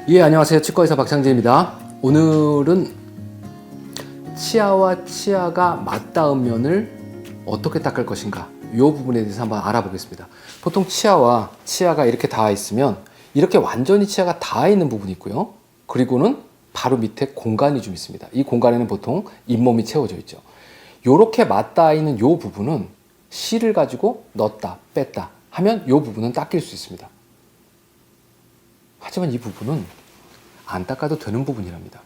예, 안녕하세요. 치과의사 박창진입니다. 오늘은 치아와 치아가 맞닿은 면을 어떻게 닦을 것인가, 이 부분에 대해서 한번 알아보겠습니다. 보통 치아와 치아가 이렇게 닿아 있으면 이렇게 완전히 치아가 닿아 있는 부분이 있고요. 그리고는 바로 밑에 공간이 좀 있습니다. 이 공간에는 보통 잇몸이 채워져 있죠. 이렇게 맞닿아 있는 이 부분은 실을 가지고 넣었다 뺐다 하면 이 부분은 닦일 수 있습니다. 하지만 이 부분은 안 닦아도 되는 부분이랍니다.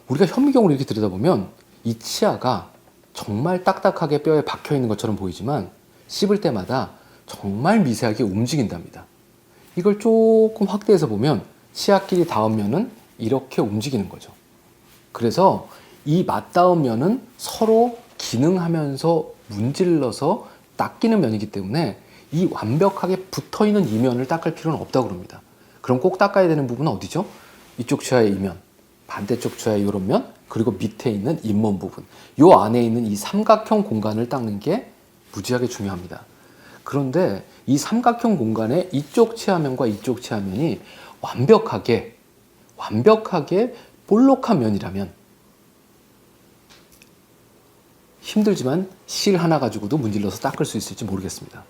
우리가 현미경으로 이렇게 들여다보면 이 치아가 정말 딱딱하게 뼈에 박혀 있는 것처럼 보이지만 씹을 때마다 정말 미세하게 움직인답니다. 이걸 조금 확대해서 보면 치아끼리 닿은 면은 이렇게 움직이는 거죠. 그래서 이 맞닿은 면은 서로 기능하면서 문질러서 닦이는 면이기 때문에 이 완벽하게 붙어있는 이면을 닦을 필요는 없다고 합니다. 그럼 꼭 닦아야 되는 부분은 어디죠? 이쪽 치아의 이면, 반대쪽 치아의 이런 면, 그리고 밑에 있는 잇몸 부분, 이 안에 있는 이 삼각형 공간을 닦는 게 무지하게 중요합니다. 그런데 이 삼각형 공간에 이쪽 치아면과 이쪽 치아면이 완벽하게 볼록한 면이라면 힘들지만 실 하나 가지고도 문질러서 닦을 수 있을지 모르겠습니다.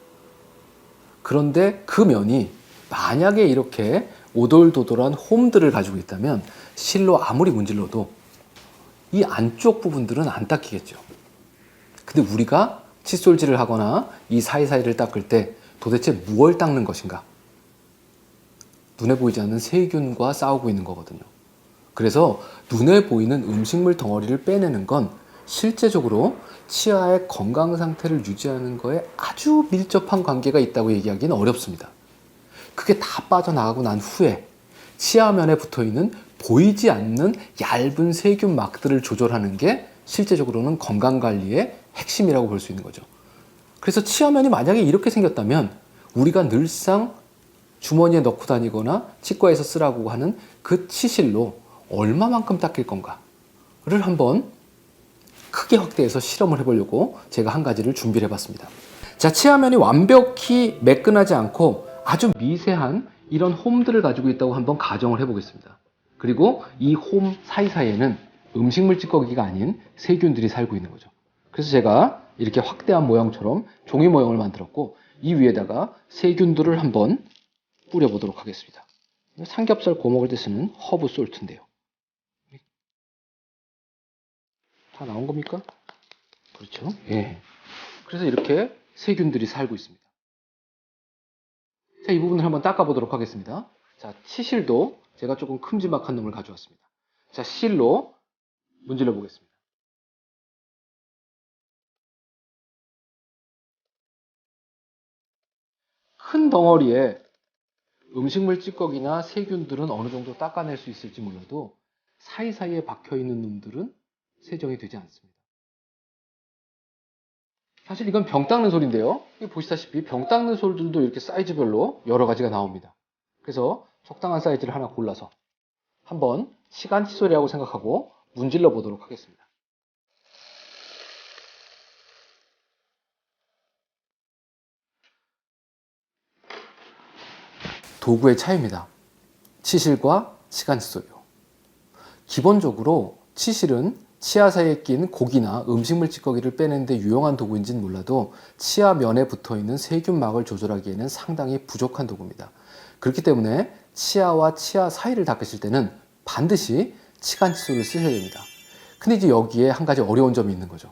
그런데 그 면이 만약에 이렇게 오돌도돌한 홈들을 가지고 있다면 실로 아무리 문질러도 이 안쪽 부분들은 안 닦이겠죠. 근데 우리가 칫솔질을 하거나 이 사이사이를 닦을 때 도대체 무엇을 닦는 것인가? 눈에 보이지 않는 세균과 싸우고 있는 거거든요. 그래서 눈에 보이는 음식물 덩어리를 빼내는 건 실제적으로 치아의 건강 상태를 유지하는 거에 아주 밀접한 관계가 있다고 얘기하기는 어렵습니다. 그게 다 빠져나가고 난 후에 치아면에 붙어있는 보이지 않는 얇은 세균막들을 조절하는 게 실제적으로는 건강관리의 핵심이라고 볼 수 있는 거죠. 그래서 치아면이 만약에 이렇게 생겼다면 우리가 늘상 주머니에 넣고 다니거나 치과에서 쓰라고 하는 그 치실로 얼마만큼 닦일 건가를 한번 크게 확대해서 실험을 해보려고 제가 한 가지를 준비를 해봤습니다. 자, 치아면이 완벽히 매끈하지 않고 아주 미세한 이런 홈들을 가지고 있다고 한번 가정을 해보겠습니다. 그리고 이 홈 사이사이에는 음식물 찌꺼기가 아닌 세균들이 살고 있는 거죠. 그래서 제가 이렇게 확대한 모양처럼 종이 모양을 만들었고 이 위에다가 세균들을 한번 뿌려보도록 하겠습니다. 삼겹살 구워 먹을 때 쓰는 허브 솔트인데요. 다 나온 겁니까? 그렇죠? 예. 그래서 이렇게 세균들이 살고 있습니다. 자, 이 부분을 한번 닦아보도록 하겠습니다. 자, 치실도 제가 조금 큼지막한 놈을 가져왔습니다. 자, 실로 문질러 보겠습니다. 큰 덩어리에 음식물 찌꺼기나 세균들은 어느 정도 닦아낼 수 있을지 몰라도 사이사이에 박혀있는 놈들은 세정이 되지 않습니다. 사실 이건 병 닦는 솔인데요. 보시다시피 병 닦는 솔들도 이렇게 사이즈별로 여러 가지가 나옵니다. 그래서 적당한 사이즈를 하나 골라서 한번 시간 칫솔이라고 생각하고 문질러 보도록 하겠습니다. 도구의 차이입니다. 치실과 시간 칫솔이요. 기본적으로 치실은 치아 사이에 낀 고기나 음식물 찌꺼기를 빼내는데 유용한 도구인지는 몰라도 치아 면에 붙어있는 세균막을 조절하기에는 상당히 부족한 도구입니다. 그렇기 때문에 치아와 치아 사이를 닦으실 때는 반드시 치간 칫솔을 쓰셔야 됩니다. 근데 이제 여기에 한 가지 어려운 점이 있는 거죠.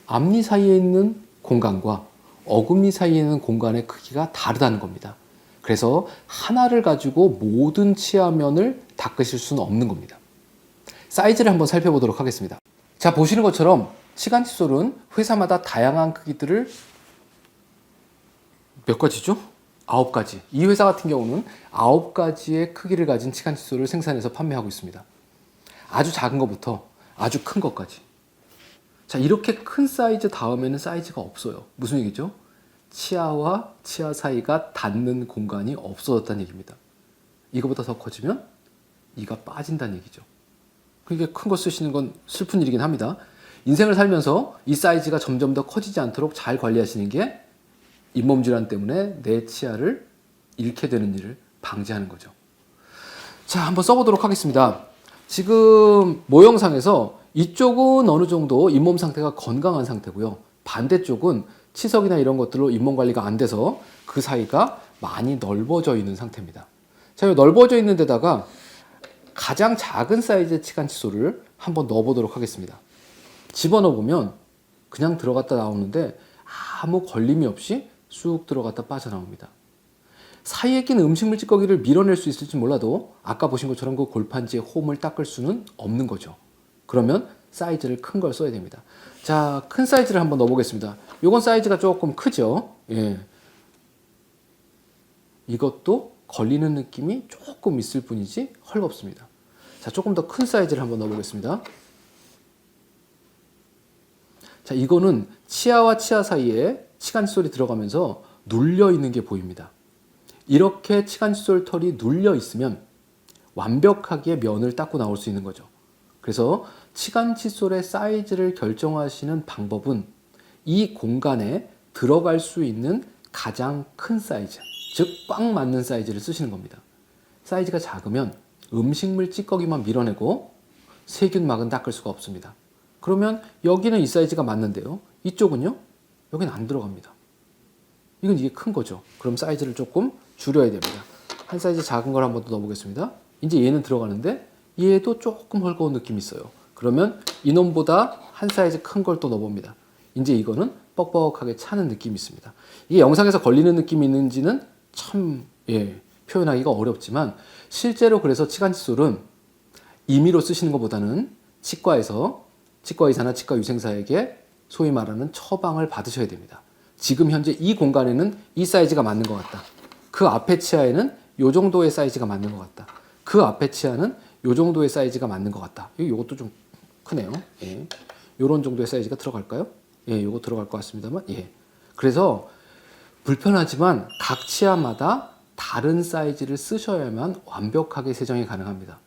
앞니 사이에 있는 공간과 어금니 사이에 있는 공간의 크기가 다르다는 겁니다. 그래서 하나를 가지고 모든 치아면을 닦으실 수는 없는 겁니다. 사이즈를 한번 살펴보도록 하겠습니다. 자, 보시는 것처럼 치간 칫솔은 회사마다 다양한 크기들을 몇 가지죠? 9가지. 이 회사 같은 경우는 9가지의 크기를 가진 치간 칫솔을 생산해서 판매하고 있습니다. 아주 작은 것부터 아주 큰 것까지. 자, 이렇게 큰 사이즈 다음에는 사이즈가 없어요. 무슨 얘기죠? 치아와 치아 사이가 닿는 공간이 없어졌다는 얘기입니다. 이거보다 더 커지면 이가 빠진다는 얘기죠. 그러니까 큰 거 쓰시는 건 슬픈 일이긴 합니다. 인생을 살면서 이 사이즈가 점점 더 커지지 않도록 잘 관리하시는 게 잇몸 질환 때문에 내 치아를 잃게 되는 일을 방지하는 거죠. 자, 한번 써보도록 하겠습니다. 지금 모형상에서 이쪽은 어느 정도 잇몸 상태가 건강한 상태고요. 반대쪽은 치석이나 이런 것들로 잇몸 관리가 안 돼서 그 사이가 많이 넓어져 있는 상태입니다. 자, 이 넓어져 있는 데다가 가장 작은 사이즈의 치간 칫솔을 한번 넣어보도록 하겠습니다. 집어넣어 보면 그냥 들어갔다 나오는데 아무 걸림이 없이 쑥 들어갔다 빠져나옵니다. 사이에 낀 음식물 찌꺼기를 밀어낼 수 있을지 몰라도 아까 보신 것처럼 그 골판지에 홈을 닦을 수는 없는 거죠. 그러면 사이즈를 큰 걸 써야 됩니다. 자, 큰 사이즈를 한번 넣어보겠습니다. 이건 사이즈가 조금 크죠. 예. 이것도 걸리는 느낌이 조금 있을 뿐이지 헐겁습니다. 자, 조금 더 큰 사이즈를 한번 넣어보겠습니다. 자, 이거는 치아와 치아 사이에 치간 칫솔이 들어가면서 눌려 있는 게 보입니다. 이렇게 치간 칫솔 털이 눌려 있으면 완벽하게 면을 닦고 나올 수 있는 거죠. 그래서 치간 칫솔의 사이즈를 결정하시는 방법은 이 공간에 들어갈 수 있는 가장 큰 사이즈, 즉 꽉 맞는 사이즈를 쓰시는 겁니다. 사이즈가 작으면 음식물 찌꺼기만 밀어내고 세균막은 닦을 수가 없습니다. 그러면 여기는 이 사이즈가 맞는데요. 이쪽은요? 여기는 안 들어갑니다. 이게 큰 거죠. 그럼 사이즈를 조금 줄여야 됩니다. 한 사이즈 작은 걸 한번 더 넣어보겠습니다. 이제 얘는 들어가는데 얘도 조금 헐거운 느낌이 있어요. 그러면 이놈보다 한 사이즈 큰 걸 또 넣어봅니다. 이제 이거는 뻑뻑하게 차는 느낌이 있습니다. 이게 영상에서 걸리는 느낌이 있는지는 참 표현하기가 어렵지만 실제로 그래서 치간 칫솔은 임의로 쓰시는 것보다는 치과 의사나 치과 위생사에게 소위 말하는 처방을 받으셔야 됩니다. 지금 현재 이 공간에는 이 사이즈가 맞는 것 같다. 그 앞에 치아에는 이 정도의 사이즈가 맞는 것 같다. 그 앞에 치아는 이 정도의 사이즈가 맞는 것 같다. 이것도 좀 크네요. 예. 이런 정도의 사이즈가 들어갈까요? 예, 이거 들어갈 것 같습니다만. 예. 그래서 불편하지만 각 치아마다 다른 사이즈를 쓰셔야만 완벽하게 세정이 가능합니다.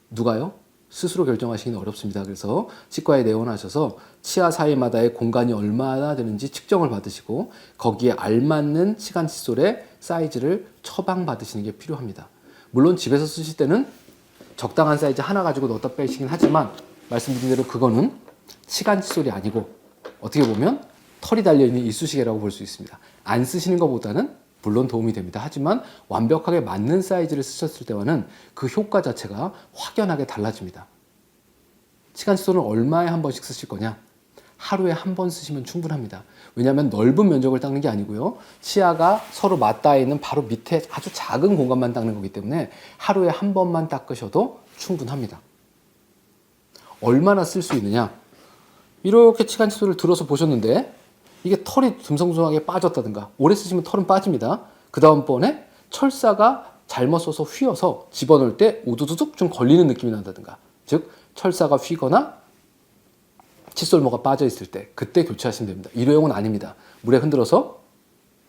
누가요? 스스로 결정하시기는 어렵습니다. 그래서 치과에 내원하셔서 치아 사이마다의 공간이 얼마나 되는지 측정을 받으시고 거기에 알맞는 치간 칫솔의 사이즈를 처방받으시는 게 필요합니다. 물론 집에서 쓰실 때는 적당한 사이즈 하나 가지고 넣었다 빼시긴 하지만 말씀드린 대로 그거는 치간 칫솔이 아니고 어떻게 보면 털이 달려있는 이쑤시개라고 볼 수 있습니다. 안 쓰시는 것보다는 물론 도움이 됩니다. 하지만 완벽하게 맞는 사이즈를 쓰셨을 때와는 그 효과 자체가 확연하게 달라집니다. 치간 칫솔은 얼마에 한 번씩 쓰실 거냐? 하루에 한 번 쓰시면 충분합니다. 왜냐하면 넓은 면적을 닦는 게 아니고요. 치아가 서로 맞닿아 있는 바로 밑에 아주 작은 공간만 닦는 거기 때문에 하루에 한 번만 닦으셔도 충분합니다. 얼마나 쓸 수 있느냐? 이렇게 치간 칫솔을 들어서 보셨는데 이게 털이 듬성듬성하게 빠졌다든가 오래 쓰시면 털은 빠집니다. 그 다음번에 철사가 잘못 써서 휘어서 집어넣을 때 우두두둑 좀 걸리는 느낌이 난다든가 즉 철사가 휘거나 칫솔모가 빠져 있을 때 그때 교체하시면 됩니다. 일회용은 아닙니다. 물에 흔들어서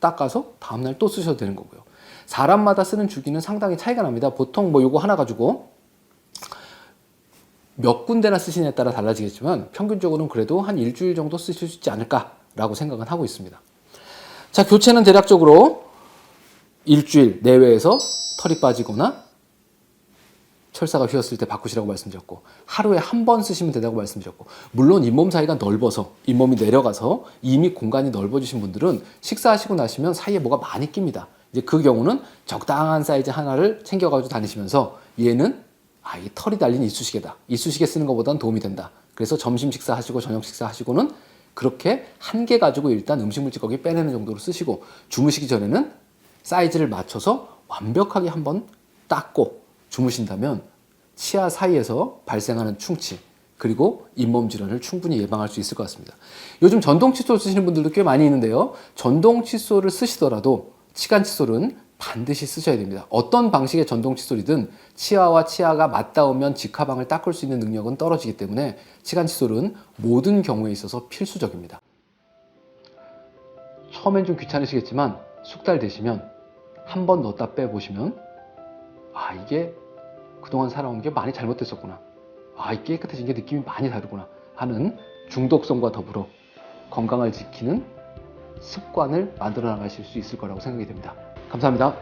닦아서 다음날 또 쓰셔도 되는 거고요. 사람마다 쓰는 주기는 상당히 차이가 납니다. 보통 뭐 요거 하나 가지고 몇 군데나 쓰시냐에 따라 달라지겠지만 평균적으로는 그래도 한 일주일 정도 쓰실 수 있지 않을까라고 생각은 하고 있습니다. 자, 교체는 대략적으로 일주일 내외에서 털이 빠지거나 철사가 휘었을 때 바꾸시라고 말씀드렸고 하루에 한 번 쓰시면 된다고 말씀드렸고 물론 잇몸 사이가 넓어서 잇몸이 내려가서 이미 공간이 넓어지신 분들은 식사하시고 나시면 사이에 뭐가 많이 낍니다. 이제 그 경우는 적당한 사이즈 하나를 챙겨가지고 다니시면서 얘는 이 털이 달린 이쑤시개다. 이쑤시개 쓰는 것보다는 도움이 된다. 그래서 점심 식사하시고 저녁 식사하시고는 그렇게 한 개 가지고 일단 음식물 찌꺼기 빼내는 정도로 쓰시고 주무시기 전에는 사이즈를 맞춰서 완벽하게 한번 닦고 주무신다면 치아 사이에서 발생하는 충치 그리고 잇몸 질환을 충분히 예방할 수 있을 것 같습니다. 요즘 전동 칫솔 쓰시는 분들도 꽤 많이 있는데요. 전동 칫솔을 쓰시더라도 치간 칫솔은 반드시 쓰셔야 됩니다. 어떤 방식의 전동 칫솔이든 치아와 치아가 맞닿으면 직화방을 닦을 수 있는 능력은 떨어지기 때문에 치간 칫솔은 모든 경우에 있어서 필수적입니다. 처음엔 좀 귀찮으시겠지만 숙달되시면 한 번 넣었다 빼보시면 이게 그동안 살아온 게 많이 잘못됐었구나. 이 깨끗해진 게 느낌이 많이 다르구나 하는 중독성과 더불어 건강을 지키는 습관을 만들어 나가실 수 있을 거라고 생각이 됩니다. 감사합니다.